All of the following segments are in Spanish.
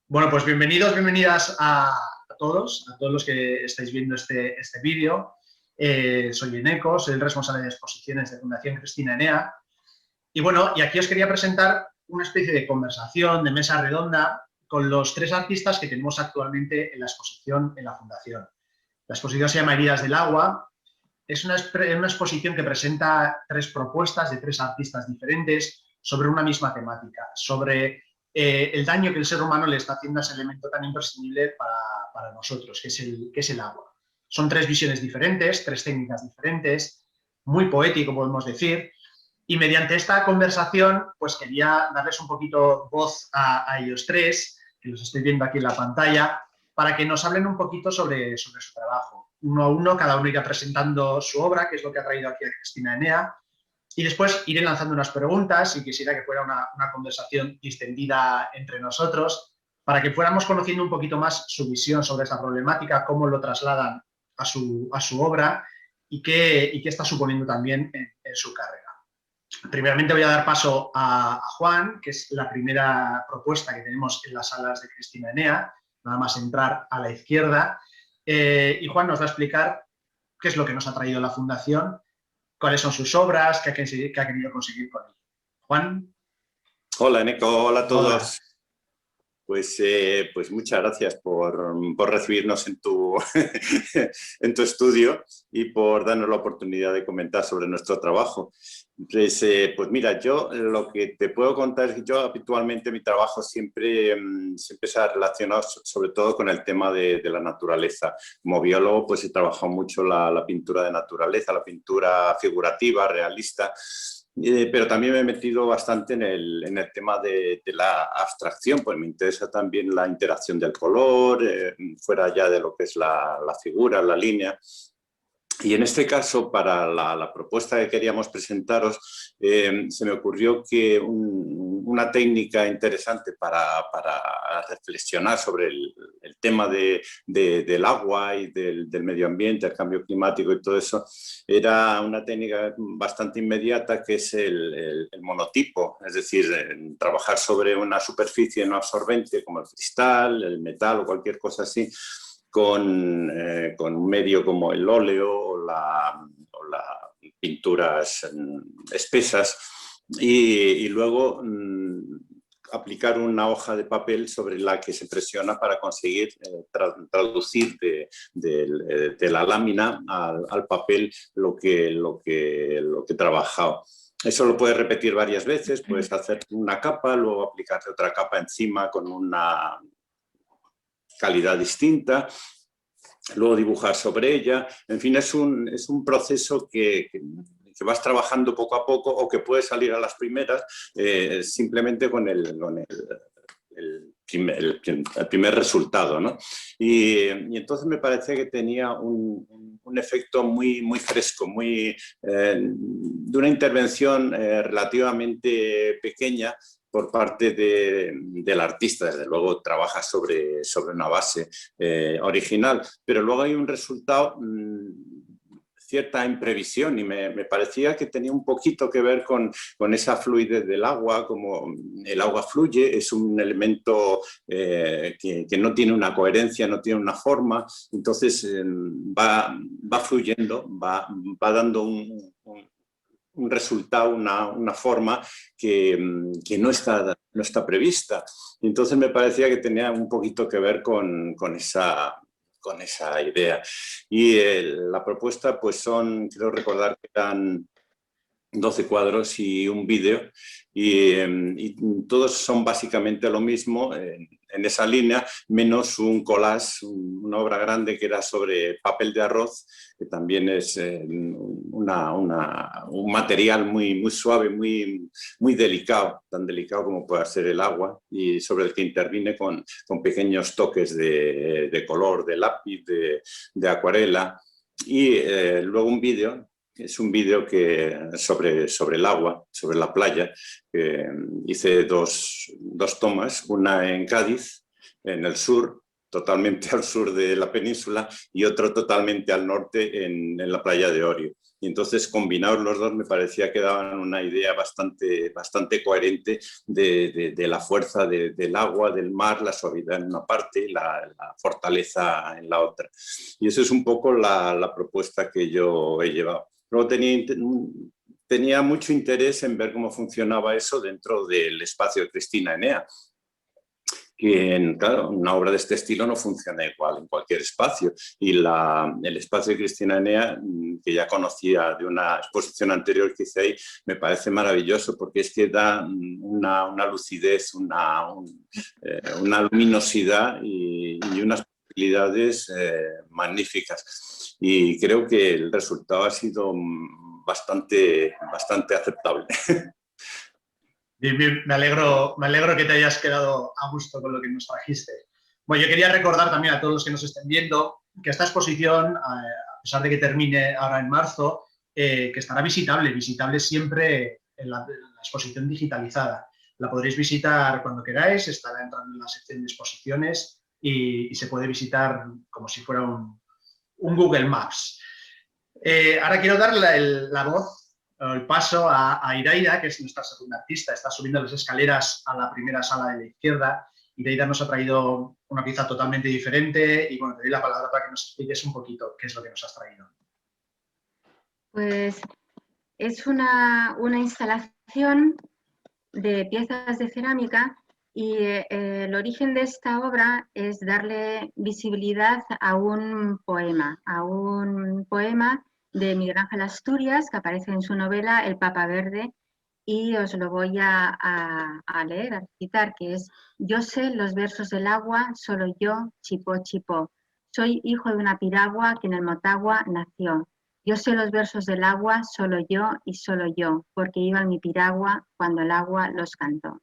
Bueno, pues bienvenidos, bienvenidas a todos los que estáis viendo este vídeo. Soy Eneco, soy el responsable de exposiciones de Fundación Cristina Enea. Y bueno, y aquí os quería presentar una especie de conversación, de mesa redonda, con los tres artistas que tenemos actualmente en la exposición en la Fundación. La exposición se llama Heridas del Agua. Es una exposición que presenta tres propuestas de tres artistas diferentes sobre una misma temática, sobre el daño que el ser humano le está haciendo a ese elemento tan imprescindible para nosotros, que es el agua. Son tres visiones diferentes, tres técnicas diferentes, muy poético podemos decir, y mediante esta conversación pues quería darles un poquito voz a ellos tres, que los estoy viendo aquí en la pantalla, para que nos hablen un poquito sobre su trabajo. Uno a uno, cada uno irá presentando su obra, que es lo que ha traído aquí a Cristina Enea, y después iré lanzando unas preguntas y quisiera que fuera una conversación distendida entre nosotros para que fuéramos conociendo un poquito más su visión sobre esta problemática, cómo lo trasladan a su obra y qué está suponiendo también en su carrera. Primeramente voy a dar paso a Juan, que es la primera propuesta que tenemos en las salas de Cristina Enea, nada más entrar a la izquierda. Y Juan nos va a explicar qué es lo que nos ha traído la Fundación, cuáles son sus obras, qué ha querido conseguir con ello. Juan. Hola, Eneco, hola a Hola. todos. Pues muchas gracias por recibirnos en tu, en tu estudio y por darnos la oportunidad de comentar sobre nuestro trabajo. Pues mira, yo lo que te puedo contar es que yo habitualmente mi trabajo siempre se ha relacionado sobre todo con el tema de la naturaleza. Como biólogo pues he trabajado mucho la pintura de naturaleza, la pintura figurativa, realista. Pero también me he metido bastante en el tema de la abstracción, pues me interesa también la interacción del color, fuera ya de lo que es la figura, la línea. Y en este caso, para la propuesta que queríamos presentaros, se me ocurrió que una técnica interesante para reflexionar sobre el tema del agua y del medio ambiente, el cambio climático y todo eso, era una técnica bastante inmediata que es el monotipo, es decir, trabajar sobre una superficie no absorbente como el cristal, el metal o cualquier cosa así, con un medio como el óleo o las pinturas espesas y luego aplicar una hoja de papel sobre la que se presiona para conseguir traducir de la lámina al papel lo que he trabajado. Eso lo puedes repetir varias veces, puedes hacer una capa, luego aplicarte otra capa encima con una calidad distinta, luego dibujar sobre ella. En fin, es un proceso que vas trabajando poco a poco o que puede salir a las primeras simplemente con el primer resultado, ¿no? Y entonces me parece que tenía un efecto muy, muy fresco, de una intervención relativamente pequeña por parte del artista. Desde luego trabaja sobre una base original, pero luego hay un resultado, cierta imprevisión, y me parecía que tenía un poquito que ver con esa fluidez del agua, como el agua fluye, es un elemento que no tiene una coherencia, no tiene una forma, entonces va fluyendo, va dando un resultado, una forma que no está prevista. Entonces me parecía que tenía un poquito que ver con esa idea. Y la propuesta, pues creo recordar que eran 12 cuadros y un vídeo, y todos son básicamente lo mismo en esa línea, menos un collage, una obra grande que era sobre papel de arroz, que también es un material muy, muy suave, muy, muy delicado, tan delicado como puede ser el agua, y sobre el que interviene con pequeños toques de color, de lápiz, de acuarela. Y luego un vídeo. Es un vídeo sobre el agua, sobre la playa. Hice dos tomas, una en Cádiz, en el sur, totalmente al sur de la península, y otro totalmente al norte en la playa de Orio. Y entonces combinados los dos me parecía que daban una idea bastante coherente de la fuerza del agua, del mar, la suavidad en una parte y la fortaleza en la otra. Y eso es un poco la propuesta que yo he llevado. Luego tenía mucho interés en ver cómo funcionaba eso dentro del espacio de Cristina Enea, que claro, una obra de este estilo no funciona igual en cualquier espacio. Y el espacio de Cristina Enea, que ya conocía de una exposición anterior que hice ahí, me parece maravilloso porque es que da una lucidez, una luminosidad y unas posibilidades magníficas. Y creo que el resultado ha sido bastante aceptable. Bien, bien, me alegro que te hayas quedado a gusto con lo que nos trajiste. Bueno, yo quería recordar también a todos los que nos estén viendo que esta exposición, a pesar de que termine ahora en marzo, que estará visitable siempre en la exposición digitalizada. La podréis visitar cuando queráis, estará entrando en la sección de exposiciones y se puede visitar como si fuera un Google Maps. Ahora quiero dar la voz, el paso a Iraida, que es nuestra segunda artista. Está subiendo las escaleras a la primera sala de la izquierda. Iraida nos ha traído una pieza totalmente diferente y bueno, te doy la palabra para que nos expliques un poquito qué es lo que nos has traído. Pues es una instalación de piezas de cerámica y el origen de esta obra es darle visibilidad a un poema de Miguel Ángel Asturias, que aparece en su novela El Papa Verde, y os lo voy a leer, a citar, que es: yo sé los versos del agua, solo yo, chipó, chipó. Soy hijo de una piragua que en el Motagua nació. Yo sé los versos del agua, solo yo y solo yo, porque iba en mi piragua cuando el agua los cantó.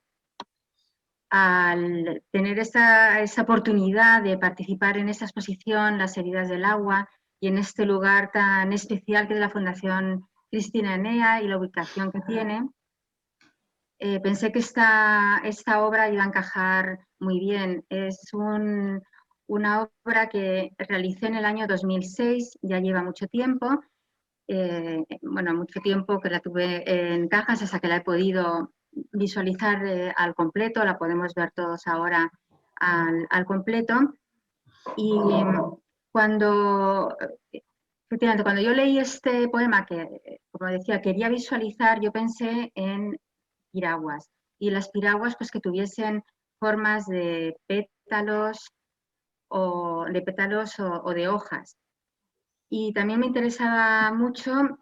Al tener esa oportunidad de participar en esta exposición, Las heridas del agua, y en este lugar tan especial que es la Fundación Cristina Enea y la ubicación que tiene, pensé que esta obra iba a encajar muy bien. Es una obra que realicé en el año 2006, ya lleva mucho tiempo. Mucho tiempo que la tuve en cajas hasta que la he podido visualizar al completo, la podemos ver todos ahora al completo. Y cuando yo leí este poema, que como decía, quería visualizar, yo pensé en piraguas, y las piraguas pues que tuviesen formas de pétalos o de hojas. Y también me interesaba mucho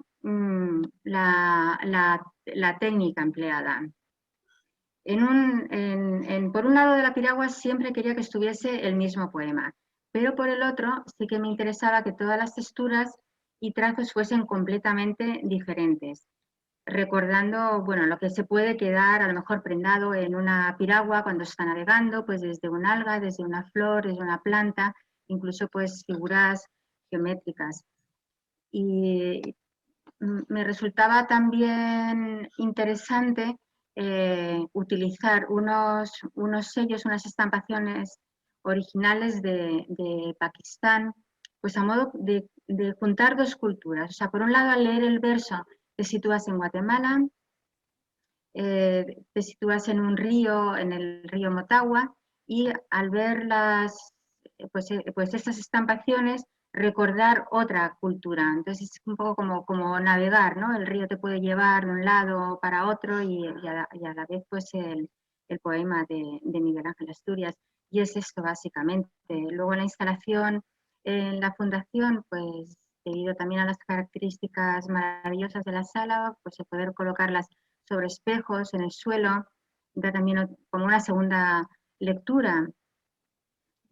la técnica empleada. Por un lado de la piragua siempre quería que estuviese el mismo poema, pero por el otro sí que me interesaba que todas las texturas y trazos fuesen completamente diferentes, recordando, bueno, lo que se puede quedar a lo mejor prendado en una piragua cuando está navegando, pues desde un alga, desde una flor, desde una planta, incluso pues figuras geométricas. Y me resultaba también interesante utilizar unos sellos, unas estampaciones originales de Pakistán, pues a modo de juntar dos culturas. O sea, por un lado, al leer el verso, te sitúas en Guatemala, te sitúas en un río, en el río Motagua, y al ver pues estas estampaciones, recordar otra cultura. Entonces es un poco como navegar, ¿no? El río te puede llevar de un lado para otro y a la vez pues el poema de Miguel Ángel Asturias. Y es esto básicamente. Luego la instalación en la fundación, pues debido también a las características maravillosas de la sala, pues se poder colocarlas sobre espejos en el suelo, da también como una segunda lectura.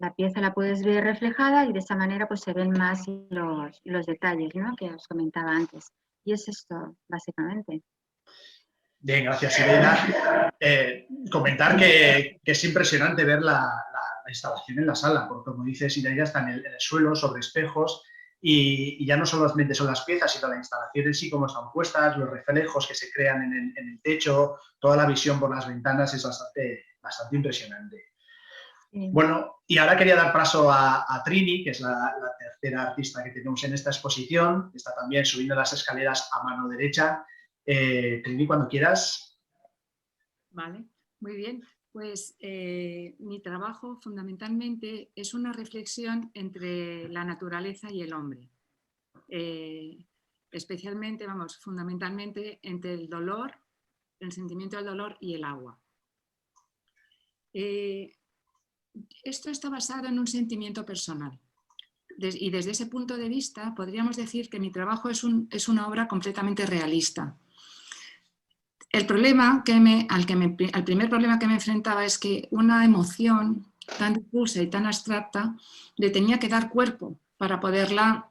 La pieza la puedes ver reflejada y de esa manera pues se ven más los detalles, ¿no?, que os comentaba antes. Y es esto, básicamente. Bien, gracias, Irene. Comentar que es impresionante ver la instalación en la sala, porque como dices, Irene está en el suelo, sobre espejos, y ya no solamente son las piezas, sino la instalación en sí, cómo están puestas, los reflejos que se crean en el techo, toda la visión por las ventanas es bastante impresionante. Bueno, y ahora quería dar paso a Trini, que es la tercera artista que tenemos en esta exposición. Está también subiendo las escaleras a mano derecha. Trini, cuando quieras. Vale, muy bien. Pues mi trabajo fundamentalmente es una reflexión entre la naturaleza y el hombre. Especialmente, fundamentalmente entre el dolor, el sentimiento del dolor y el agua. Esto está basado en un sentimiento personal. Y desde ese punto de vista podríamos decir que mi trabajo es una obra completamente realista. El problema al primer problema que me enfrentaba es que una emoción tan difusa y tan abstracta le tenía que dar cuerpo para poderla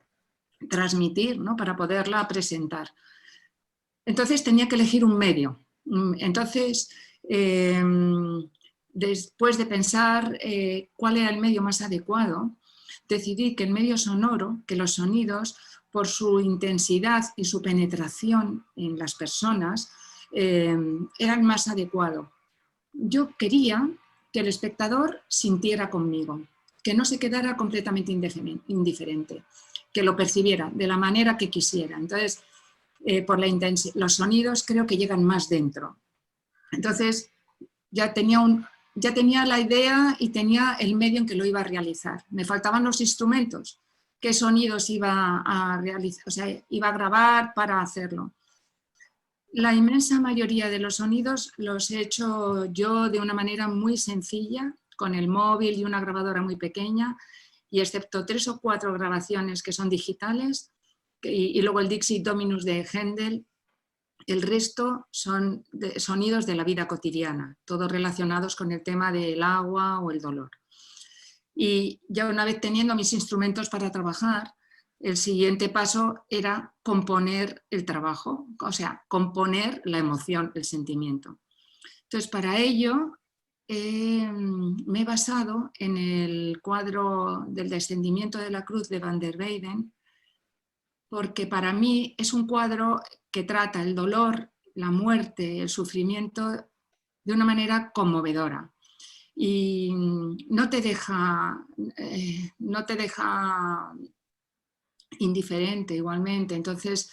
transmitir, ¿no? Para poderla presentar. Entonces tenía que elegir un medio. Entonces, después de pensar cuál era el medio más adecuado, decidí que el medio sonoro, que los sonidos, por su intensidad y su penetración en las personas, era el más adecuado. Yo quería que el espectador sintiera conmigo, que no se quedara completamente indiferente, que lo percibiera de la manera que quisiera. Entonces, por los sonidos creo que llegan más dentro. Entonces, ya tenía la idea y tenía el medio en que lo iba a realizar. Me faltaban los instrumentos, qué sonidos iba a realizar, o sea, iba a grabar para hacerlo. La inmensa mayoría de los sonidos los he hecho yo de una manera muy sencilla, con el móvil y una grabadora muy pequeña, y excepto 3 o 4 grabaciones que son digitales, y luego el Dixit Dominus de Händel, el resto son sonidos de la vida cotidiana, todos relacionados con el tema del agua o el dolor. Y ya una vez teniendo mis instrumentos para trabajar, el siguiente paso era componer el trabajo, o sea, componer la emoción, el sentimiento. Entonces, para ello me he basado en el cuadro del descendimiento de la cruz de Van der Weyden, porque para mí es un cuadro que trata el dolor, la muerte, el sufrimiento de una manera conmovedora. Y no te deja indiferente igualmente. Entonces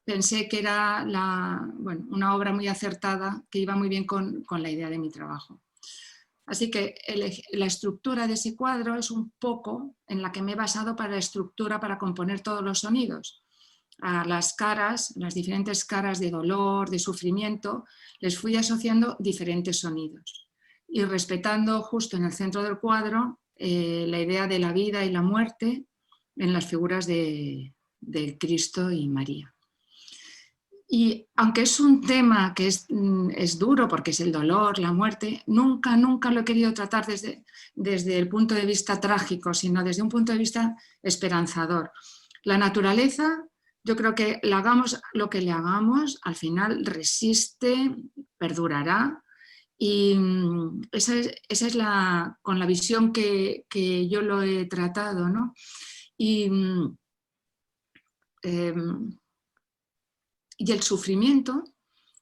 pensé que era una obra muy acertada, que iba muy bien con la idea de mi trabajo. Así que la estructura de ese cuadro es un poco en la que me he basado para la estructura, para componer todos los sonidos. A las caras, las diferentes caras de dolor, de sufrimiento, les fui asociando diferentes sonidos. Y respetando justo en el centro del cuadro la idea de la vida y la muerte en las figuras de Cristo y María. Y aunque es un tema que es duro porque es el dolor, la muerte, nunca lo he querido tratar desde el punto de vista trágico, sino desde un punto de vista esperanzador. La naturaleza, yo creo que hagamos lo que le hagamos, al final resiste, perdurará, y esa es con la visión que yo lo he tratado, ¿no? Y el sufrimiento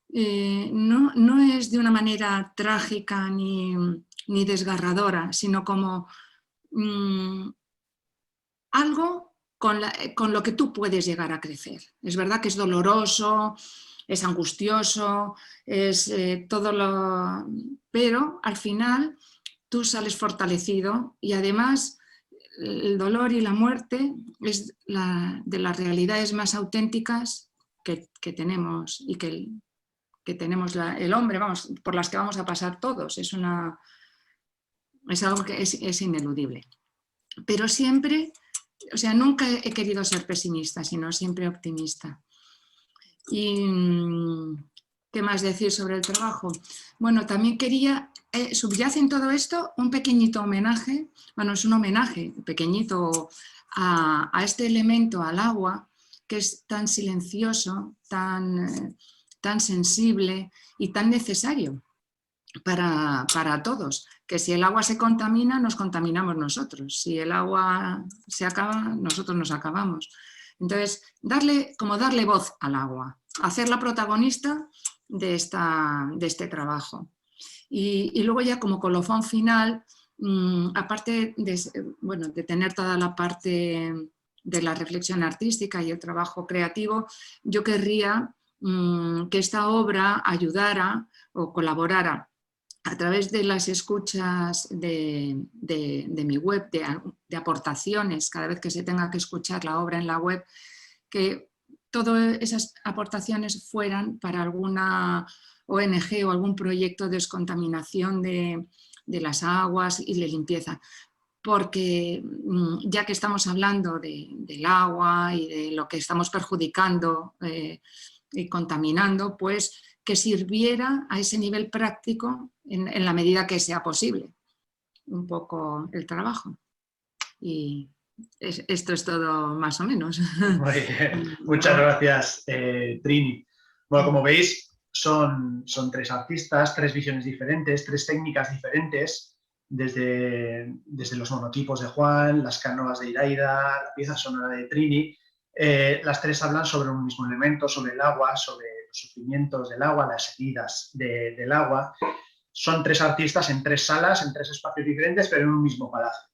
no es de una manera trágica ni desgarradora, sino como algo con lo que tú puedes llegar a crecer. Es verdad que es doloroso, es angustioso, es pero al final tú sales fortalecido y además el dolor y la muerte es de las realidades más auténticas que tenemos y que tenemos el hombre, por las que vamos a pasar todos. Es algo que es ineludible. Pero siempre, o sea, nunca he querido ser pesimista, sino siempre optimista. ¿Y qué más decir sobre el trabajo? Bueno, también quería, subyace en todo esto un pequeñito homenaje, es un homenaje pequeñito a este elemento, al agua, que es tan silencioso, tan sensible y tan necesario para todos, que si el agua se contamina, nos contaminamos nosotros, si el agua se acaba, nosotros nos acabamos. Entonces, darle voz al agua, hacerla protagonista de este trabajo. Y luego ya como colofón final, aparte de tener toda la parte de la reflexión artística y el trabajo creativo, yo querría que esta obra ayudara o colaborara a través de las escuchas de mi web, de aportaciones, cada vez que se tenga que escuchar la obra en la web, que todas esas aportaciones fueran para alguna ONG o algún proyecto de descontaminación de las aguas y de limpieza. Porque ya que estamos hablando del agua y de lo que estamos perjudicando y contaminando, pues que sirviera a ese nivel práctico en la medida que sea posible un poco el trabajo. Y esto es todo más o menos. Muy bien. Muchas gracias, Trini. Bueno, como veis, son 3 artistas, 3 visiones diferentes, 3 técnicas diferentes, desde los monotipos de Juan, las canoas de Iraida, la pieza sonora de Trini. Las 3 hablan sobre un mismo elemento, sobre el agua, sobre los sufrimientos del agua, las heridas del agua. Son 3 artistas en 3 salas, en 3 espacios diferentes, pero en un mismo palacio.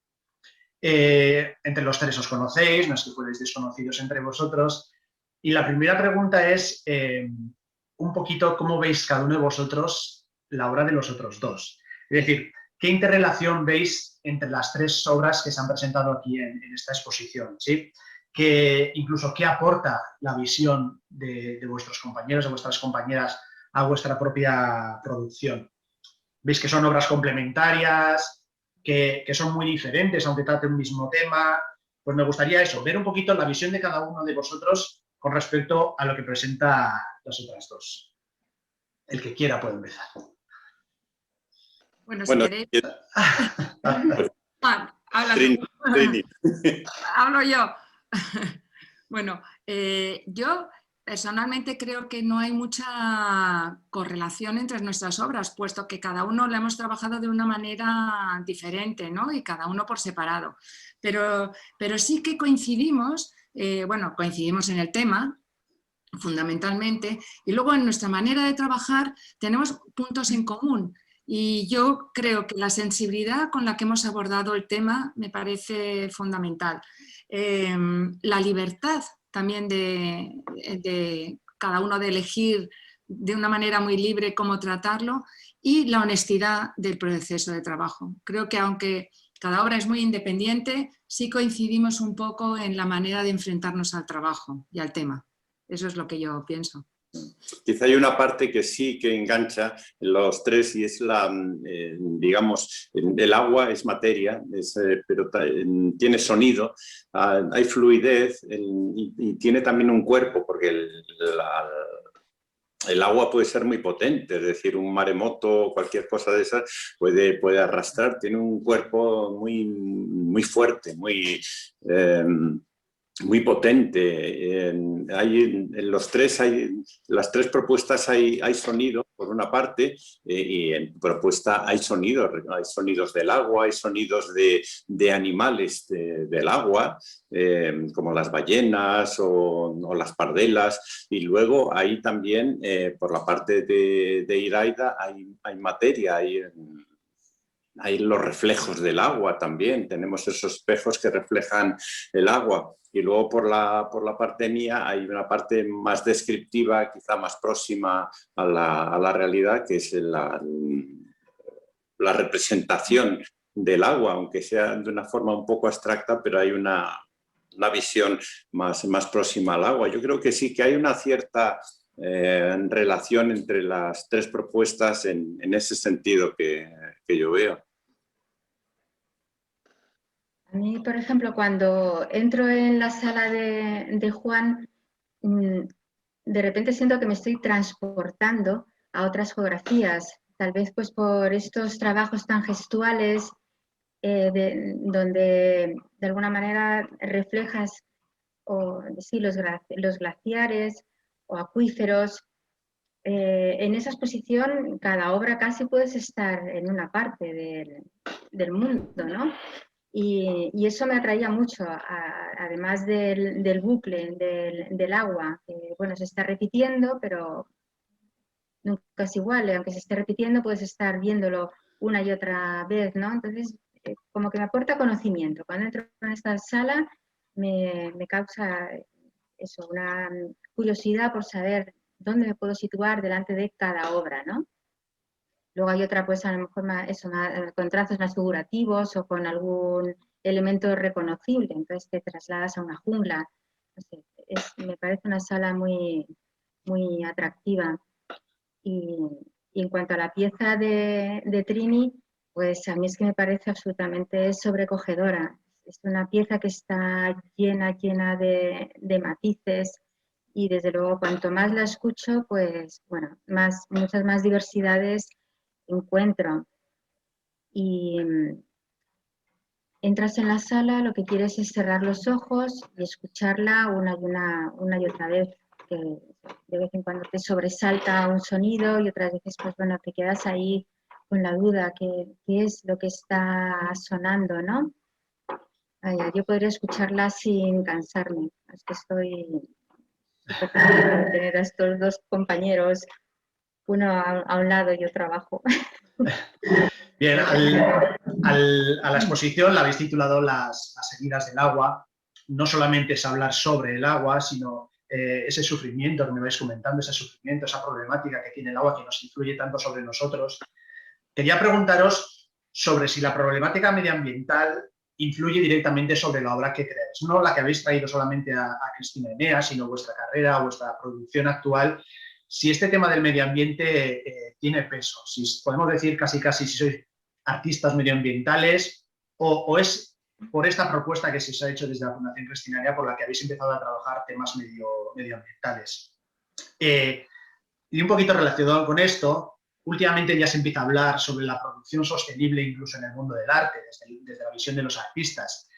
Entre los 3 os conocéis, no es que fuerais desconocidos entre vosotros. Y la primera pregunta es un poquito cómo veis cada uno de vosotros la obra de los otros 2. Es decir, ¿qué interrelación veis entre las 3 obras que se han presentado aquí en esta exposición? ¿Sí? Incluso qué aporta la visión de vuestros compañeros, de vuestras compañeras a vuestra propia producción. ¿Veis que son obras complementarias, que son muy diferentes, aunque traten un mismo tema? Pues me gustaría eso, ver un poquito la visión de cada uno de vosotros con respecto a lo que presenta las otras 2. El que quiera puede empezar. Bueno, si queréis... Hablo yo. Bueno, yo personalmente creo que no hay mucha correlación entre nuestras obras, puesto que cada uno la hemos trabajado de una manera diferente, ¿no? Y cada uno por separado. Pero sí que coincidimos, coincidimos en el tema, fundamentalmente, y luego en nuestra manera de trabajar tenemos puntos en común. Y yo creo que la sensibilidad con la que hemos abordado el tema me parece fundamental. La libertad también de cada uno de elegir de una manera muy libre cómo tratarlo, y la honestidad del proceso de trabajo. Creo que aunque cada obra es muy independiente, sí coincidimos un poco en la manera de enfrentarnos al trabajo y al tema. Eso es lo que yo pienso. Quizá hay una parte que sí que engancha en los 3 y es digamos, el agua es materia, pero tiene sonido, hay fluidez y tiene también un cuerpo, porque el agua puede ser muy potente, es decir, un maremoto o cualquier cosa de esas puede arrastrar, tiene un cuerpo muy, muy fuerte, muy potente. En los 3 las 3 propuestas hay sonido, por una parte, y en propuesta hay sonidos del agua, hay sonidos de animales del agua, como las ballenas o las pardelas, y luego hay también, por la parte de Iraida, hay materia, hay los reflejos del agua también, tenemos esos espejos que reflejan el agua. Y luego por la parte mía hay una parte más descriptiva, quizá más próxima a la realidad, que es la representación del agua, aunque sea de una forma un poco abstracta, pero hay una visión más próxima al agua. Yo creo que sí que hay una cierta relación entre las 3 propuestas en ese sentido que yo veo. A mí, por ejemplo, cuando entro en la sala de Juan, de repente siento que me estoy transportando a otras geografías, tal vez pues por estos trabajos tan gestuales, donde de alguna manera reflejas los glaciares o acuíferos. En esa exposición, cada obra casi puedes estar en una parte del mundo, ¿no? Y eso me atraía mucho, además del bucle, del agua, que bueno, se está repitiendo, pero nunca es igual, aunque se esté repitiendo puedes estar viéndolo una y otra vez, ¿no? Entonces como que me aporta conocimiento. Cuando entro en esta sala me causa eso, una curiosidad por saber dónde me puedo situar delante de cada obra, ¿no? Luego hay otra, pues a lo mejor con trazos más figurativos o con algún elemento reconocible, entonces te trasladas a una jungla. No sé, me parece una sala muy, muy atractiva. Y en cuanto a la pieza de Trini, pues a mí es que me parece absolutamente sobrecogedora. Es una pieza que está llena de matices y desde luego cuanto más la escucho, pues bueno, muchas más diversidades encuentro. Y entras en la sala, lo que quieres es cerrar los ojos y escucharla una y otra vez, que de vez en cuando te sobresalta un sonido y otras veces pues bueno, te quedas ahí con la duda, ¿qué es lo que está sonando, no? Yo podría escucharla sin cansarme, es que estoy súper contenta de tener a estos dos compañeros, uno a un lado y otro abajo. Bien, a la exposición la habéis titulado las heridas del agua. No solamente es hablar sobre el agua, sino ese sufrimiento que me vais comentando, ese sufrimiento, esa problemática que tiene el agua que nos influye tanto sobre nosotros. Quería preguntaros sobre si la problemática medioambiental influye directamente sobre la obra que creáis. No la que habéis traído solamente a Cristina Enea, sino vuestra carrera, vuestra producción actual. Si este tema del medio ambiente tiene peso, si podemos decir casi si sois artistas medioambientales o es por esta propuesta que se os ha hecho desde la Fundación Cristina Enea por la que habéis empezado a trabajar temas medioambientales. Y un poquito relacionado con esto, últimamente ya se empieza a hablar sobre la producción sostenible incluso en el mundo del arte, desde la visión de los artistas.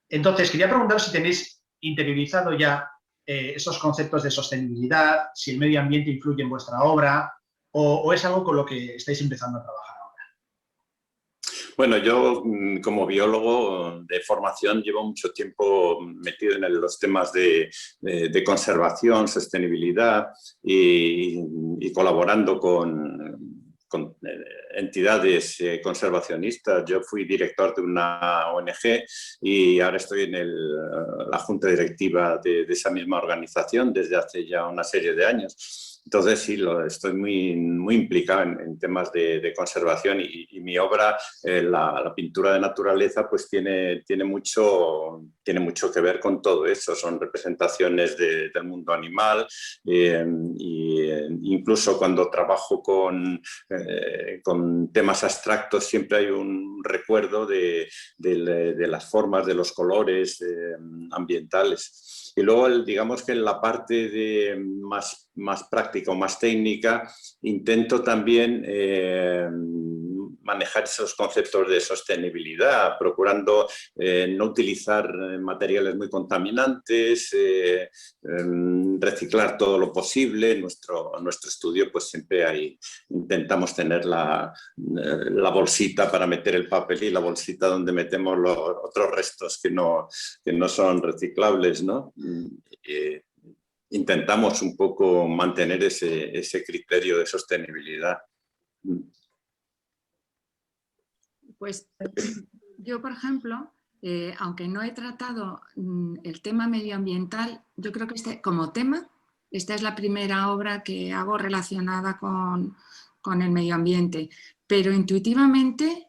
Entonces, quería preguntaros si tenéis interiorizado ya esos conceptos de sostenibilidad, si el medio ambiente influye en vuestra obra o es algo con lo que estáis empezando a trabajar ahora. Bueno, yo como biólogo de formación llevo mucho tiempo metido en los temas de conservación, sostenibilidad y colaborando con entidades conservacionistas. Yo fui director de una ONG y ahora estoy en la junta directiva de esa misma organización desde hace ya una serie de años. Entonces sí, estoy muy implicado en temas de conservación y mi obra, la pintura de naturaleza, pues tiene mucho que ver con todo eso. Son representaciones del mundo animal incluso cuando trabajo con temas abstractos siempre hay un recuerdo de las formas, de los colores ambientales. Y luego, digamos que en la parte más práctica o más técnica, intento también manejar esos conceptos de sostenibilidad, procurando no utilizar materiales muy contaminantes, reciclar todo lo posible. En nuestro estudio pues siempre intentamos tener la bolsita para meter el papel y la bolsita donde metemos los otros restos que no son reciclables, ¿no? Intentamos un poco mantener ese criterio de sostenibilidad. Pues yo, por ejemplo, aunque no he tratado el tema medioambiental, yo creo que como tema, esta es la primera obra que hago relacionada con el medio ambiente, pero intuitivamente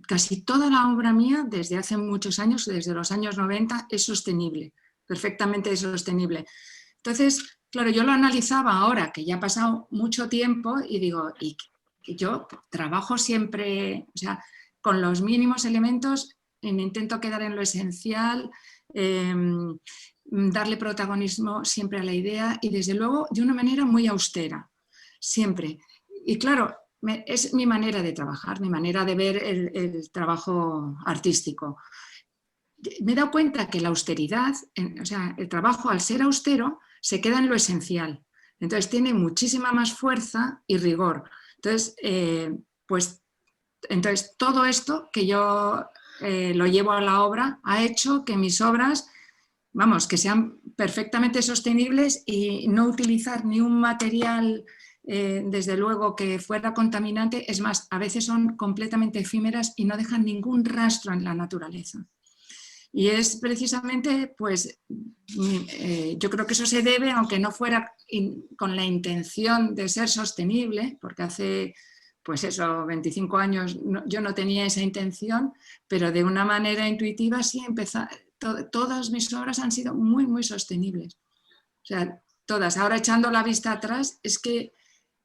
casi toda la obra mía desde hace muchos años, desde los años 90, es sostenible, perfectamente sostenible. Entonces, claro, yo lo analizaba ahora que ya ha pasado mucho tiempo y digo, y yo trabajo siempre, o sea, con los mínimos elementos, me intento quedar en lo esencial, darle protagonismo siempre a la idea y desde luego de una manera muy austera, siempre. Y claro, es mi manera de trabajar, mi manera de ver el trabajo artístico. Me he dado cuenta que la austeridad, o sea, el trabajo al ser austero se queda en lo esencial. Entonces tiene muchísima más fuerza y rigor. Entonces, entonces todo esto que yo lo llevo a la obra ha hecho que mis obras, vamos, que sean perfectamente sostenibles y no utilizar ni un material desde luego, que fuera contaminante. Es más, a veces son completamente efímeras y no dejan ningún rastro en la naturaleza. Y es precisamente, pues, yo creo que eso se debe, aunque no fuera con la intención de ser sostenible, porque hace, pues eso, 25 años yo no tenía esa intención, pero de una manera intuitiva sí todas mis obras han sido muy, muy sostenibles. O sea, todas. Ahora, echando la vista atrás, es que,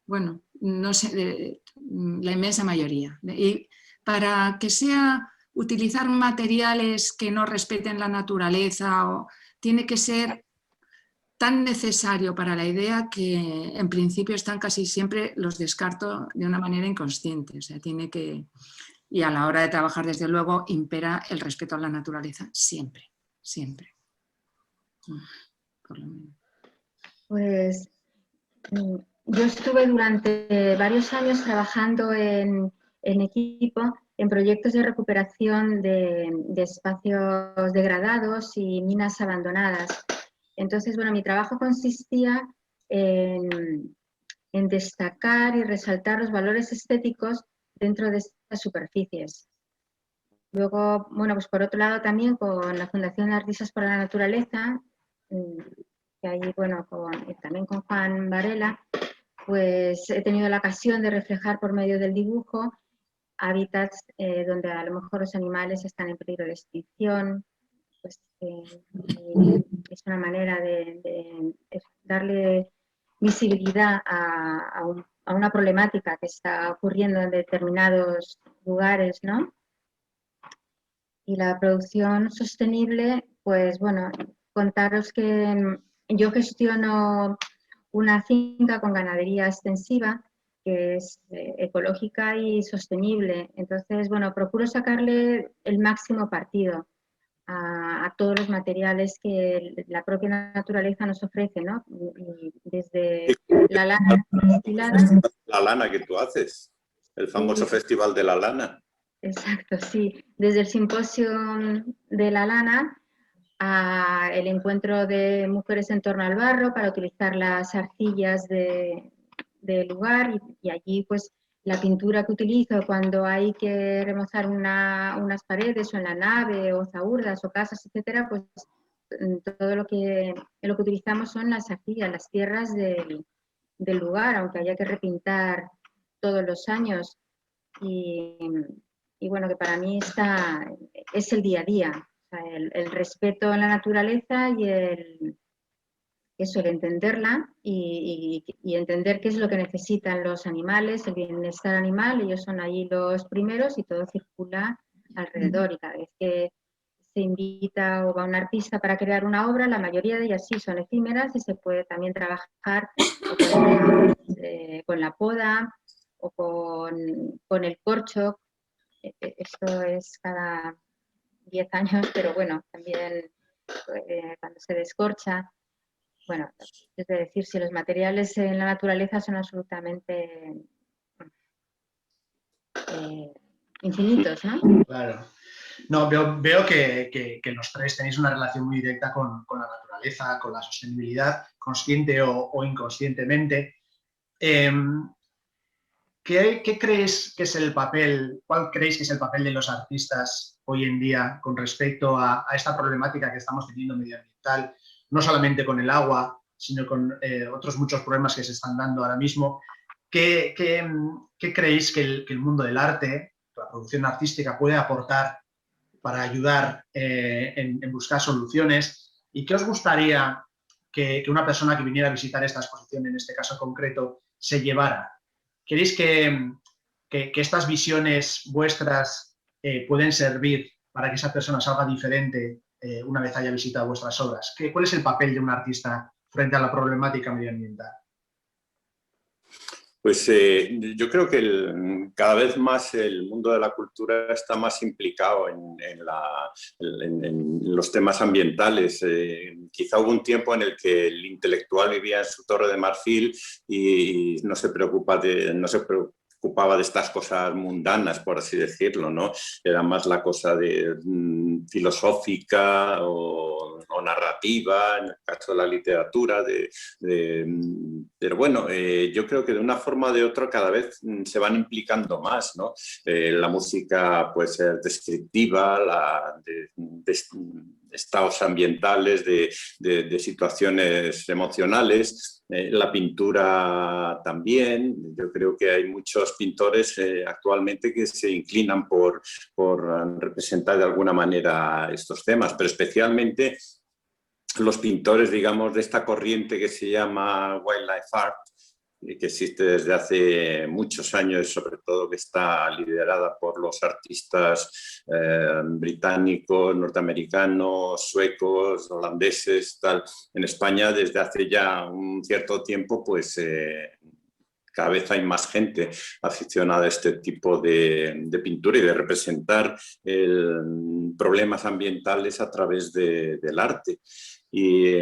bueno, no sé, la inmensa mayoría. Y para que sea utilizar materiales que no respeten la naturaleza, tiene que ser tan necesario para la idea que en principio están casi siempre, los descarto de una manera inconsciente. O sea, tiene que... Y a la hora de trabajar, desde luego, impera el respeto a la naturaleza siempre, siempre. Por lo menos. Pues yo estuve durante varios años trabajando en equipo en proyectos de recuperación de espacios degradados y minas abandonadas. Entonces, bueno, mi trabajo consistía en destacar y resaltar los valores estéticos dentro de estas superficies. Luego, bueno, pues por otro lado también con la Fundación Artistas por la Naturaleza, que ahí, bueno, también con Juan Varela, pues he tenido la ocasión de reflejar por medio del dibujo hábitats donde a lo mejor los animales están en peligro de extinción. Pues, es una manera de darle visibilidad a una problemática que está ocurriendo en determinados lugares, ¿no? Y la producción sostenible, pues bueno, contaros que yo gestiono una finca con ganadería extensiva que es ecológica y sostenible. Entonces, bueno, procuro sacarle el máximo partido a todos los materiales que la propia naturaleza nos ofrece, ¿no? Y desde la lana destilada. La lana que tú haces, el famoso Festival de la Lana. Exacto, sí. Desde el simposio de la lana a el encuentro de mujeres en torno al barro para utilizar las arcillas del lugar y allí pues la pintura que utilizo cuando hay que remozar unas paredes o en la nave o zahurdas o casas, etcétera, pues todo lo que utilizamos son las arcillas, las tierras del lugar, aunque haya que repintar todos los años. Y bueno, que para mí es el día a día, o sea, el respeto a la naturaleza y el entenderla y entender qué es lo que necesitan los animales, el bienestar animal. Ellos son ahí los primeros y todo circula alrededor, y cada vez que se invita o va un artista para crear una obra, la mayoría de ellas sí son efímeras y se puede también trabajar con la poda o con el corcho. Esto es cada 10 años, pero bueno, también cuando se descorcha. Bueno, es decir, si los materiales en la naturaleza son absolutamente infinitos, ¿no? Claro. No, veo que los tres tenéis una relación muy directa con la naturaleza, con la sostenibilidad, consciente o inconscientemente. ¿Qué creéis que es el papel, cuál creéis que es el papel de los artistas hoy en día con respecto a esta problemática que estamos teniendo medioambiental, no solamente con el agua, sino con otros muchos problemas que se están dando ahora mismo? ¿Qué creéis que el mundo del arte, la producción artística, puede aportar para ayudar en buscar soluciones? ¿Y qué os gustaría que una persona que viniera a visitar esta exposición, en este caso concreto, se llevara? ¿Queréis que estas visiones vuestras pueden servir para que esa persona salga diferente una vez haya visitado vuestras obras? ¿Cuál es el papel de un artista frente a la problemática medioambiental? Pues yo creo que cada vez más el mundo de la cultura está más implicado en los temas ambientales. Quizá hubo un tiempo en el que el intelectual vivía en su torre de marfil y no se ocupaba de estas cosas mundanas, por así decirlo, ¿no? Era más la cosa filosófica o narrativa, en el caso de la literatura, pero bueno, yo creo que de una forma o de otra cada vez se van implicando más, ¿no? La música puede ser descriptiva, de estados ambientales, de situaciones emocionales. La pintura también. Yo creo que hay muchos pintores actualmente que se inclinan por representar de alguna manera estos temas, pero especialmente los pintores, digamos, de esta corriente que se llama Wildlife Art, que existe desde hace muchos años, sobre todo que está liderada por los artistas británicos, norteamericanos, suecos, holandeses, tal. En España desde hace ya un cierto tiempo, pues cada vez hay más gente aficionada a este tipo de pintura y de representar problemas ambientales a través del arte. Y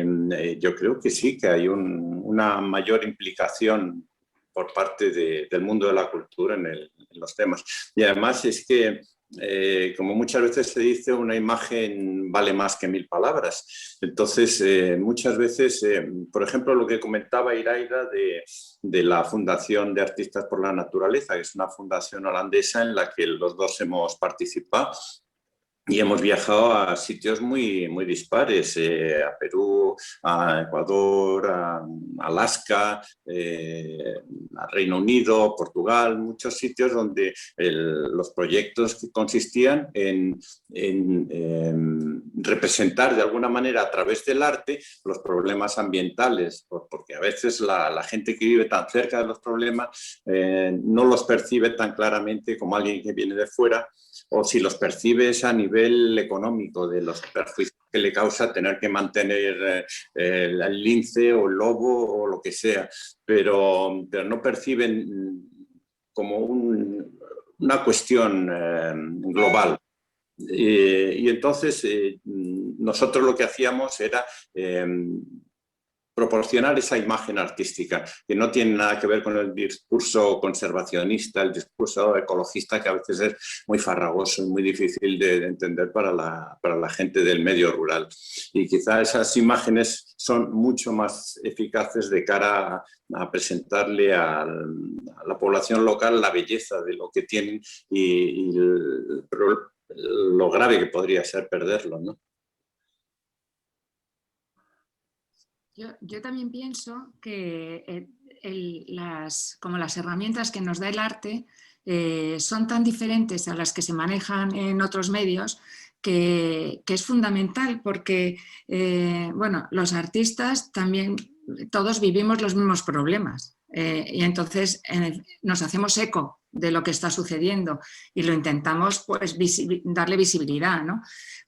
yo creo que sí, que hay una mayor implicación por parte del mundo de la cultura en los temas. Y además es que, como muchas veces se dice, una imagen vale más que 1000 palabras. Entonces, muchas veces, por ejemplo, lo que comentaba Iraida de la Fundación de Artistas por la Naturaleza, que es una fundación holandesa en la que los dos hemos participado. Y hemos viajado a sitios muy, muy dispares, a Perú, a Ecuador, a Alaska, a Reino Unido, Portugal, muchos sitios donde los proyectos que consistían en representar de alguna manera a través del arte los problemas ambientales, porque a veces la gente que vive tan cerca de los problemas no los percibe tan claramente como alguien que viene de fuera, o si los percibes a nivel económico de los perjuicios que le causa tener que mantener el lince o el lobo o lo que sea, pero no perciben como una cuestión global. Y entonces nosotros lo que hacíamos era proporcionar esa imagen artística, que no tiene nada que ver con el discurso conservacionista, el discurso ecologista, que a veces es muy farragoso y muy difícil de entender para la gente del medio rural. Y quizá esas imágenes son mucho más eficaces de cara a presentarle a la población local la belleza de lo que tienen y lo grave que podría ser perderlo, ¿no? Yo también pienso que como las herramientas que nos da el arte son tan diferentes a las que se manejan en otros medios que es fundamental porque bueno, los artistas también, todos vivimos los mismos problemas y entonces nos hacemos eco de lo que está sucediendo y lo intentamos pues, darle visibilidad, ¿no?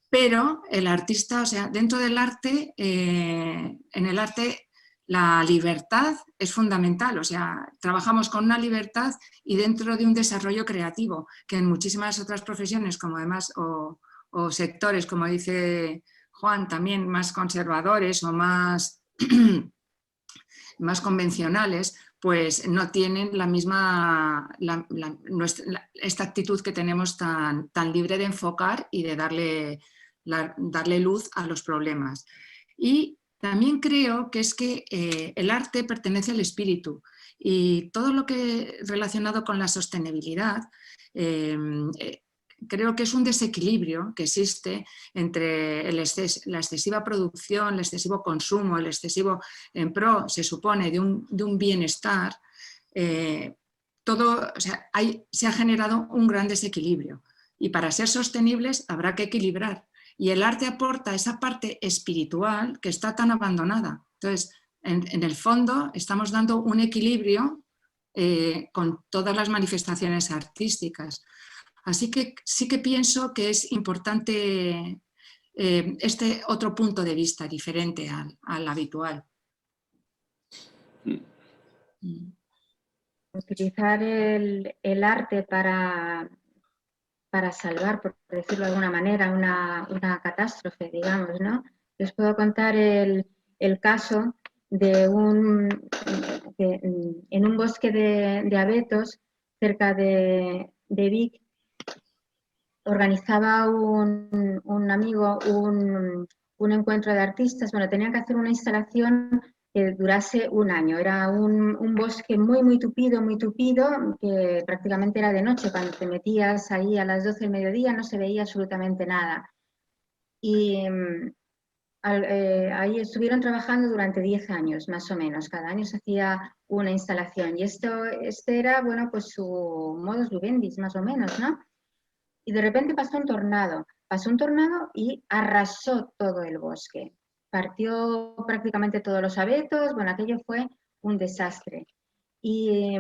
Pero el artista, o sea, dentro del arte, en el arte la libertad es fundamental, o sea, trabajamos con una libertad y dentro de un desarrollo creativo, que en muchísimas otras profesiones, como además, o sectores, como dice Juan, también más conservadores o más, más convencionales, pues no tienen la misma, esta actitud que tenemos tan libre de enfocar y de darle luz a los problemas. Y también creo que es que el arte pertenece al espíritu y todo lo que relacionado con la sostenibilidad creo que es un desequilibrio que existe entre la excesiva producción, el excesivo consumo, el excesivo en pro, se supone, de un bienestar. Todo, o sea, se ha generado un gran desequilibrio y para ser sostenibles habrá que equilibrar. Y el arte aporta esa parte espiritual que está tan abandonada. Entonces, en el fondo estamos dando un equilibrio con todas las manifestaciones artísticas. Así que sí que pienso que es importante este otro punto de vista diferente al habitual. Utilizar el arte para salvar, por decirlo de alguna manera, una catástrofe, digamos, ¿no? Les puedo contar el caso de en un bosque de abetos cerca de Vic, organizaba un amigo un encuentro de artistas. Bueno, tenían que hacer una instalación que durase un año. Era un bosque muy tupido, que prácticamente era de noche. Cuando te metías ahí a las 12 del mediodía no se veía absolutamente nada. Y ahí estuvieron trabajando durante 10 años, más o menos. Cada año se hacía una instalación. Y este era, bueno, pues su modus vivendi, más o menos, ¿no? Y de repente pasó un tornado y arrasó todo el bosque. Partió prácticamente todos los abetos, bueno, aquello fue un desastre. Y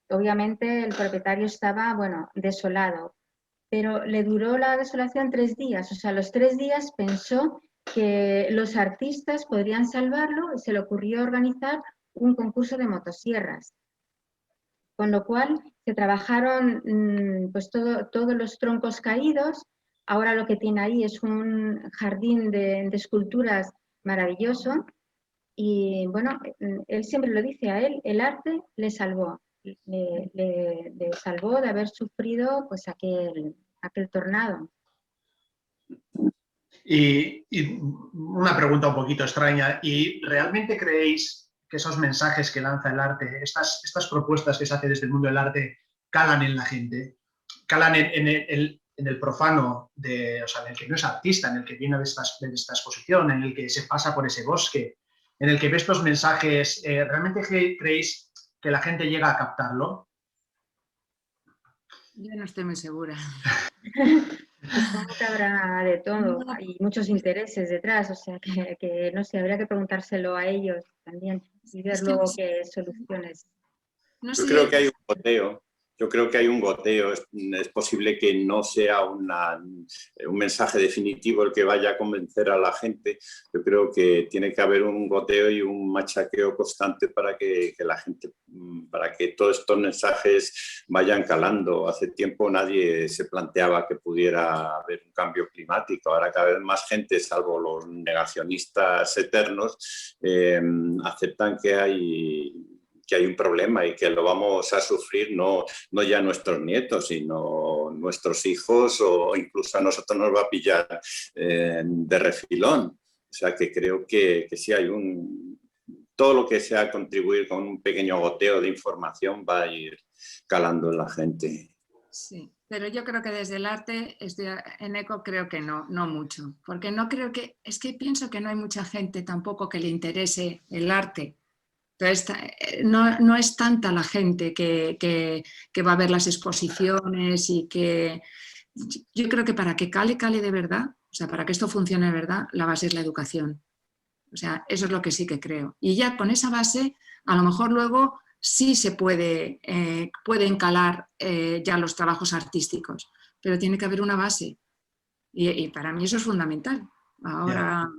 obviamente el propietario estaba, bueno, desolado, pero le duró la desolación 3 días. O sea, los 3 días pensó que los artistas podrían salvarlo y se le ocurrió organizar un concurso de motosierras. Con lo cual se trabajaron pues todos los troncos caídos. Ahora lo que tiene ahí es un jardín de esculturas maravilloso. Y bueno, él siempre lo dice, a él el arte le salvó. Le salvó de haber sufrido pues aquel tornado. Y una pregunta un poquito extraña. ¿Y realmente creéis que esos mensajes que lanza el arte, estas propuestas que se hacen desde el mundo del arte, calan en la gente? ¿Calan en el profano, o sea, en el que no es artista, en el que viene de esta exposición, en el que se pasa por ese bosque, en el que ve estos mensajes? ¿Realmente creéis que la gente llega a captarlo? Yo no estoy muy segura. Supongo que habrá de todo, hay muchos intereses detrás, o sea que no sé, habría que preguntárselo a ellos también y ver luego qué soluciones. No Yo sé. creo que hay un goteo. Yo creo que hay un goteo. Es posible que no sea un mensaje definitivo el que vaya a convencer a la gente. Yo creo que tiene que haber un goteo y un machaqueo constante para que la gente, para que todos estos mensajes vayan calando. Hace tiempo nadie se planteaba que pudiera haber un cambio climático. Ahora cada vez más gente, salvo los negacionistas eternos, aceptan que hay un problema y que lo vamos a sufrir no ya nuestros nietos, sino nuestros hijos, o incluso a nosotros nos va a pillar de refilón. O sea que creo que sí hay todo lo que sea contribuir con un pequeño goteo de información va a ir calando en la gente. Sí, pero yo creo que desde el arte, en ECO creo que no mucho, porque no creo que, es que pienso que no hay mucha gente tampoco que le interese el arte. Entonces, no es tanta la gente que va a ver las exposiciones y que yo creo que para que cale de verdad, o sea, para que esto funcione de verdad, la base es la educación. O sea, eso es lo que sí que creo. Y ya con esa base, a lo mejor luego sí se pueden calar ya los trabajos artísticos, pero tiene que haber una base. Y para mí eso es fundamental. Ahora,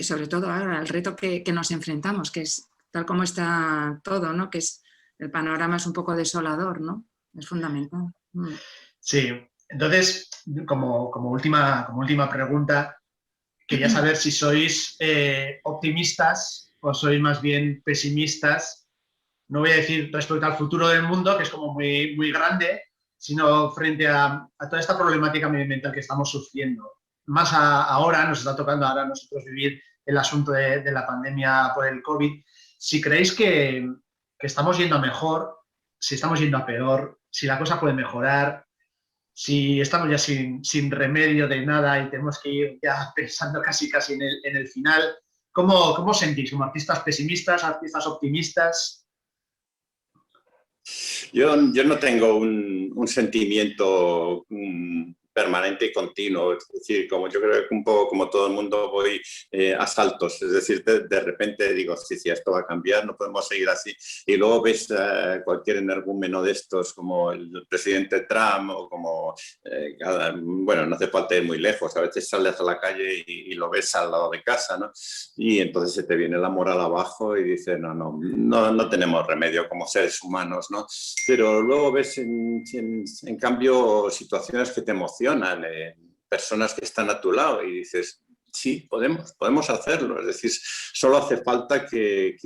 sobre todo ahora, el reto que nos enfrentamos, que es tal como está todo, ¿no? Que es el panorama es un poco desolador, ¿no? Es fundamental. Sí, entonces, como última pregunta, quería saber si sois optimistas o sois más bien pesimistas. No voy a decir respecto al futuro del mundo, que es como muy grande, sino frente a toda esta problemática medioambiental que estamos sufriendo. Más ahora, nos está tocando ahora a nosotros vivir el asunto de la pandemia por el COVID. Si creéis que estamos yendo a mejor, si estamos yendo a peor, si la cosa puede mejorar, si estamos ya sin remedio de nada y tenemos que ir ya pensando casi en el final, ¿cómo sentís? ¿Como artistas pesimistas, artistas optimistas? Yo no tengo un sentimiento permanente y continuo, es decir, como yo creo que un poco como todo el mundo voy a saltos, es decir, de repente digo, sí, esto va a cambiar, no podemos seguir así, y luego ves cualquier energúmeno de estos como el presidente Trump o como, bueno, no hace falta ir muy lejos, a veces sales a la calle y lo ves al lado de casa, ¿no? Y entonces se te viene la moral abajo y dices, no tenemos remedio como seres humanos, ¿no? Pero luego ves en cambio situaciones que te emocionan, personas que están a tu lado y dices, sí, podemos hacerlo. Es decir, solo hace falta que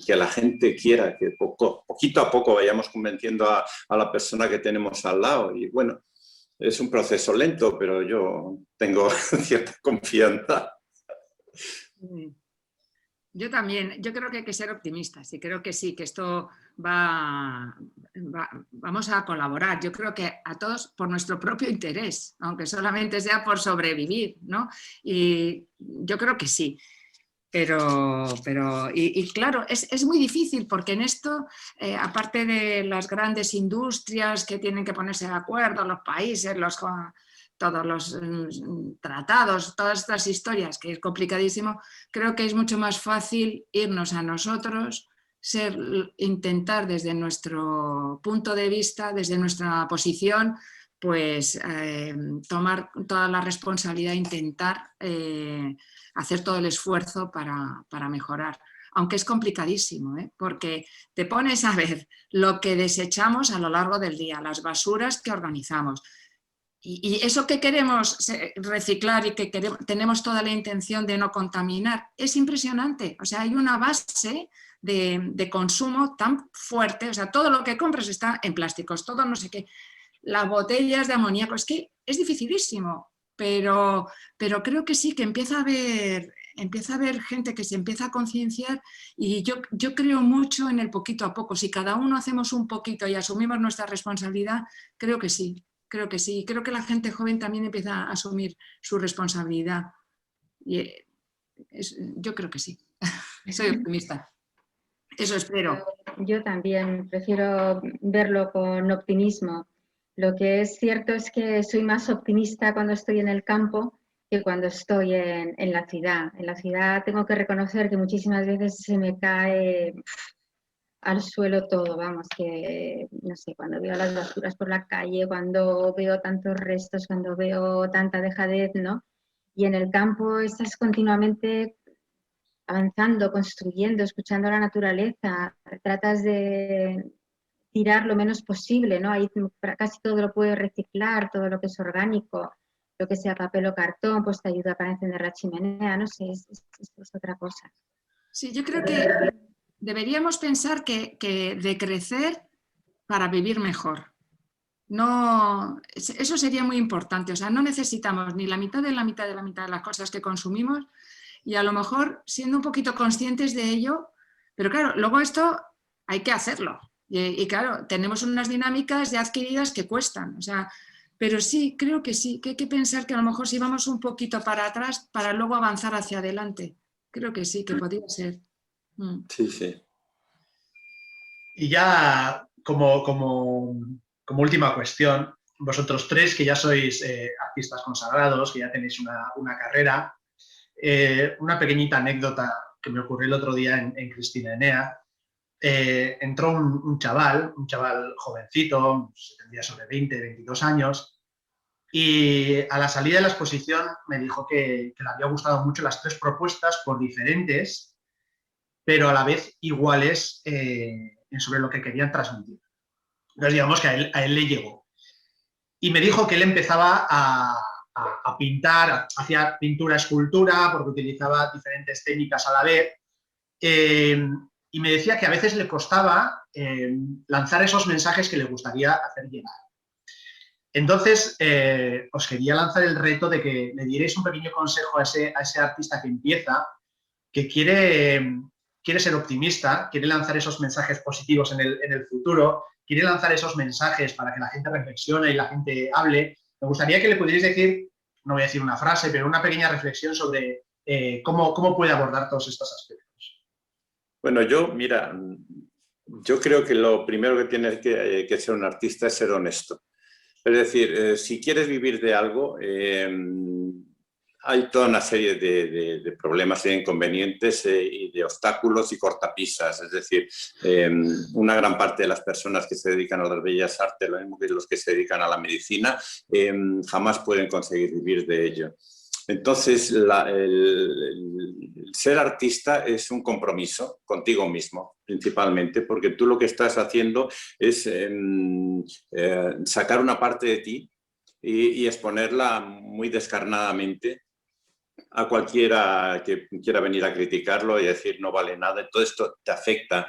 la gente quiera, que poquito a poco vayamos convenciendo a la persona que tenemos al lado. Y bueno, es un proceso lento, pero yo tengo cierta confianza. Yo también, yo creo que hay que ser optimistas y creo que sí, que esto vamos a colaborar. Yo creo que a todos por nuestro propio interés, aunque solamente sea por sobrevivir, ¿no? Y yo creo que sí. Pero claro, es muy difícil porque en esto, aparte de las grandes industrias que tienen que ponerse de acuerdo, los países, todos los tratados, todas estas historias, que es complicadísimo, creo que es mucho más fácil irnos a nosotros, intentar desde nuestro punto de vista, desde nuestra posición, pues tomar toda la responsabilidad e intentar hacer todo el esfuerzo para mejorar. Aunque es complicadísimo, porque te pones a ver lo que desechamos a lo largo del día, las basuras que organizamos, y eso que queremos reciclar y que tenemos toda la intención de no contaminar, es impresionante. O sea, hay una base de consumo tan fuerte, o sea, todo lo que compras está en plásticos, todo no sé qué, las botellas de amoníaco, es que es dificilísimo, pero creo que sí, que empieza a haber gente que se empieza a concienciar, y yo creo mucho en el poquito a poco. Si cada uno hacemos un poquito y asumimos nuestra responsabilidad, creo que sí. Creo que sí, creo que la gente joven también empieza a asumir su responsabilidad. Y yo creo que sí, soy optimista. Eso espero. Yo también prefiero verlo con optimismo. Lo que es cierto es que soy más optimista cuando estoy en el campo que cuando estoy en la ciudad. En la ciudad tengo que reconocer que muchísimas veces se me cae al suelo todo, vamos, que no sé, cuando veo las basuras por la calle, cuando veo tantos restos, cuando veo tanta dejadez, ¿no? Y en el campo estás continuamente avanzando, construyendo, escuchando a la naturaleza, tratas de tirar lo menos posible, ¿no? Ahí casi todo lo puedes reciclar, todo lo que es orgánico, lo que sea papel o cartón, pues te ayuda para encender la chimenea, no sé, es otra cosa. Sí, yo creo que deberíamos pensar que de crecer para vivir mejor. No, eso sería muy importante. O sea, no necesitamos ni la mitad de la mitad de la mitad de las cosas que consumimos, y a lo mejor siendo un poquito conscientes de ello, pero claro, luego esto hay que hacerlo. Y claro, tenemos unas dinámicas ya adquiridas que cuestan. O sea, pero sí, creo que sí, que hay que pensar que a lo mejor si vamos un poquito para atrás para luego avanzar hacia adelante. Creo que sí, que podría ser. Sí, sí. Y ya como última cuestión, vosotros tres que ya sois artistas consagrados, que ya tenéis una carrera, una pequeñita anécdota que me ocurrió el otro día en Cristina Enea. Entró un chaval jovencito, tendría sobre 20, 22 años, y a la salida de la exposición me dijo que le había gustado mucho las tres propuestas por diferentes, pero a la vez iguales sobre lo que querían transmitir. Entonces digamos que a él le llegó. Y me dijo que él empezaba a pintar, hacía pintura, escultura, porque utilizaba diferentes técnicas a la vez. Y me decía que a veces le costaba lanzar esos mensajes que le gustaría hacer llegar. Entonces, os quería lanzar el reto de que le dierais un pequeño consejo a ese artista que empieza, que quiere ser optimista, quiere lanzar esos mensajes positivos en el futuro, quiere lanzar esos mensajes para que la gente reflexione y la gente hable. Me gustaría que le pudierais decir, no voy a decir una frase, pero una pequeña reflexión sobre cómo puede abordar todos estos aspectos. Bueno, yo creo que lo primero que tiene que ser un artista es ser honesto. Es decir, si quieres vivir de algo, hay toda una serie de problemas e inconvenientes y de obstáculos y cortapisas. Es decir, una gran parte de las personas que se dedican a las bellas artes, lo mismo que los que se dedican a la medicina, jamás pueden conseguir vivir de ello. Entonces, el ser artista es un compromiso contigo mismo, principalmente, porque tú lo que estás haciendo es sacar una parte de ti y exponerla muy descarnadamente a cualquiera que quiera venir a criticarlo y decir no vale nada. Todo esto te afecta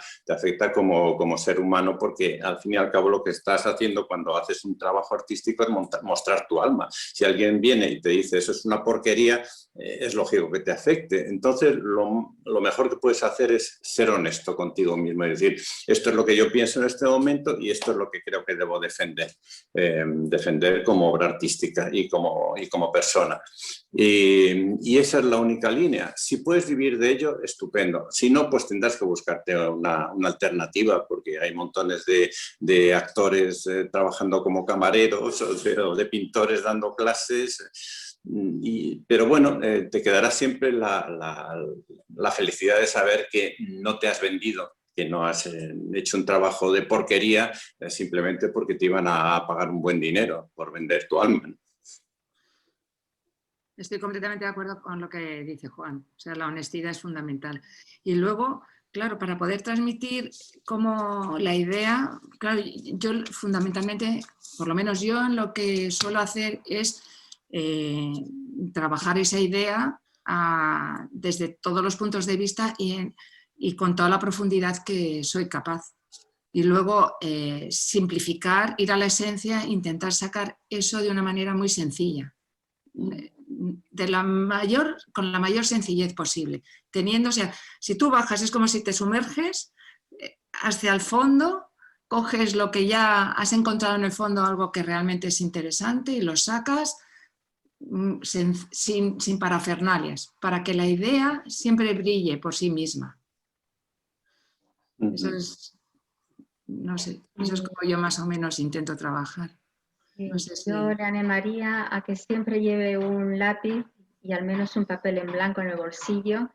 como ser humano, porque al fin y al cabo lo que estás haciendo cuando haces un trabajo artístico es mostrar tu alma. Si alguien viene y te dice eso es una porquería, es lógico que te afecte. Entonces lo mejor que puedes hacer es ser honesto contigo mismo y decir esto es lo que yo pienso en este momento y esto es lo que creo que debo defender. Defender como obra artística y como persona. Y esa es la única línea. Si puedes vivir de ello, estupendo. Si no, pues tendrás que buscarte una alternativa, porque hay montones de actores trabajando como camareros o de pintores dando clases. Pero bueno, te quedará siempre la felicidad de saber que no te has vendido, que no has hecho un trabajo de porquería simplemente porque te iban a pagar un buen dinero por vender tu alma. Estoy completamente de acuerdo con lo que dice Juan. O sea, la honestidad es fundamental. Y luego, claro, para poder transmitir como la idea, claro, yo fundamentalmente, por lo menos yo lo que suelo hacer es trabajar esa idea desde todos los puntos de vista y con toda la profundidad que soy capaz. Y luego simplificar, ir a la esencia, intentar sacar eso de una manera muy sencilla. Con la mayor sencillez posible, teniendo, o sea, si tú bajas es como si te sumerges hacia el fondo, coges lo que ya has encontrado en el fondo, algo que realmente es interesante y lo sacas sin parafernalias, para que la idea siempre brille por sí misma. Eso es, no sé, eso es como yo más o menos intento trabajar. No sé si... Yo le animaría a que siempre lleve un lápiz y al menos un papel en blanco en el bolsillo,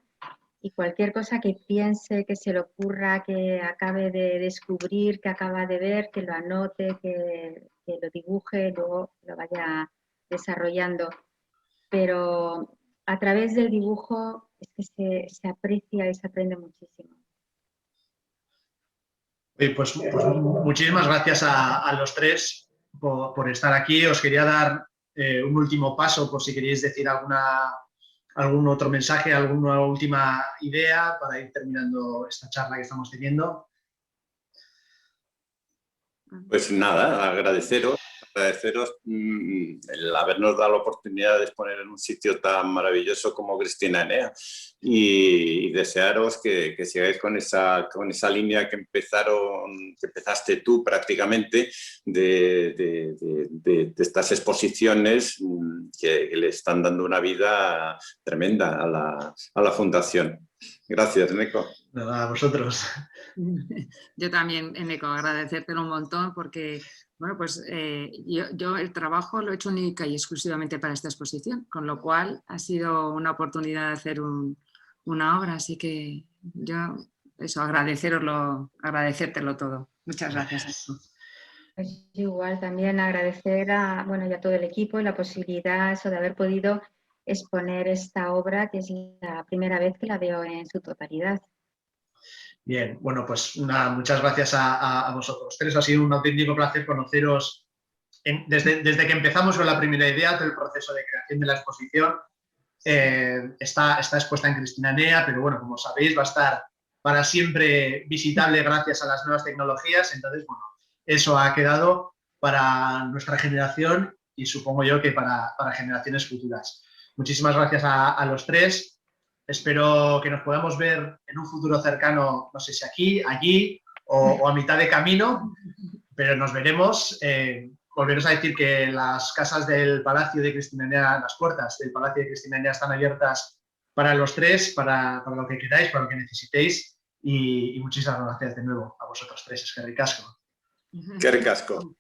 y cualquier cosa que piense, que se le ocurra, que acabe de descubrir, que acaba de ver, que lo anote, que lo dibuje, luego lo vaya desarrollando. Pero a través del dibujo es que se aprecia y se aprende muchísimo. Pues muchísimas gracias a los tres por estar aquí. Os quería dar un último paso por si queréis decir algún otro mensaje, alguna última idea para ir terminando esta charla que estamos teniendo. Pues nada, agradeceros el habernos dado la oportunidad de exponer en un sitio tan maravilloso como Cristina Enea y desearos que sigáis con esa línea que empezaste tú prácticamente de estas exposiciones que le están dando una vida tremenda a la fundación. Gracias, Neko. Nada, a vosotros. Yo también, Neko, agradecértelo un montón porque, bueno, pues yo el trabajo lo he hecho única y exclusivamente para esta exposición, con lo cual ha sido una oportunidad de hacer una obra, así que yo, eso, agradecértelo todo. Muchas gracias. Pues igual también agradecer a todo el equipo y la posibilidad de haber podido exponer esta obra, que es la primera vez que la veo en su totalidad. Bien, bueno, pues nada, muchas gracias a vosotros tres. Ha sido un auténtico placer conoceros desde que empezamos con la primera idea, todo el proceso de creación de la exposición. Está expuesta en Cristina Enea, pero bueno, como sabéis, va a estar para siempre visitable gracias a las nuevas tecnologías. Entonces, bueno, eso ha quedado para nuestra generación y supongo yo que para generaciones futuras. Muchísimas gracias a los tres. Espero que nos podamos ver en un futuro cercano, no sé si aquí, allí o a mitad de camino, pero nos veremos. Volveros a decir que las casas del Palacio de Cristina Enea, las puertas del Palacio de Cristina Enea están abiertas para los tres, para lo que queráis, para lo que necesitéis, y muchísimas gracias de nuevo a vosotros tres. Es que ricasco. Qué ricasco.